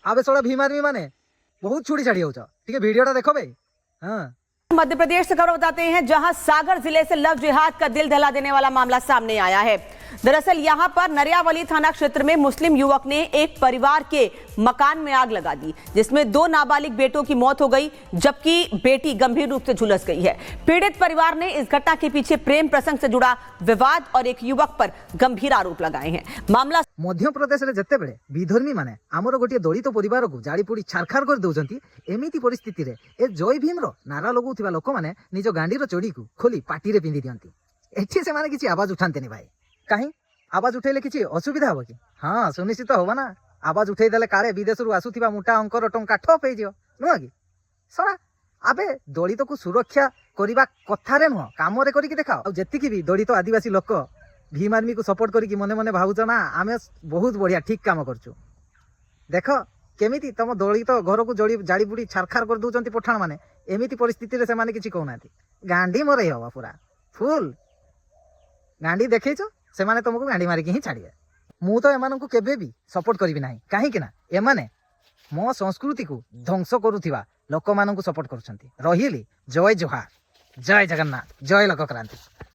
आबे soda Bhim army माने बहुत छुड़ी छाड़ी हो ठीक वीडियोटा देखो भाई। हाँ, मध्य प्रदेश से खबर बताते हैं, जहां सागर जिले से लव जिहाद का दिल दहला देने वाला मामला सामने आया है। दरअसल यहां पर नरियावली थाना क्षेत्र में मुस्लिम युवक ने एक परिवार के मकान में आग लगा दी, जिसमें 2 नाबालिग बेटों की मौत हो गई, जबकि बेटी गंभीर रूप से झुलस गई है। पीड़ित परिवार ने इस घटना के पीछे प्रेम प्रसंग से जुड़ा विवाद और एक युवक पर गंभीर आरोप लगाए हैं। मामला मध्य प्रदेश रे जत्ते बेले विधर्मी माने आमर गोटे दलित परिवार को जाड़ी पोड़ी छारखार कर दउचंती। एमिति परिस्थिति रे ए जय भीम रो नारा लगौथिबा लोक माने निज गांडीर चोड़ी को खोली पाटी रे पिंधि दियंती। एठी से माने किछि आवाज उठांतेनी भाई। कहीं आवाज उठेले किछि असुविधा हो कि? हाँ, सुनिश्चित होबा ना। आवाज उठेई देले कारे विदेश रु आसुथिबा मोटा अंकर टंका ठप हे जियो नुह कि? सरा आबे दलित को सुरक्षा करिबा कथारे नुह, काम रे करिकि देखाओ। आ जेतिकि भी दलित आदिवासी लोक भीम आर्मी को सपोर्ट करिकि मने मने भावुच ना आमे बहुत बढ़िया ठीक काम करछु। देख केमिति तम दलित घर को जाड़ी बुड़ी छारखार कर दउचंती पठाण माने। एमिति परिस्थिति रे से माने किछि कहउनाथि। गांडी मरे हवा पूरा फुल गांडी देखैछो, से माने तुमको गांडी मारिकी ही छाड़िए। मु तो एमानंकु केबे भी सपोर्ट करिवि नाही, काहे कि ना एमाने मो संस्कृति को ध्वंस करुथिबा लोक मानंकु सपोर्ट करूछंती। रहिली जय जोहार, जय जगन्नाथ, जय लोक क्रांति।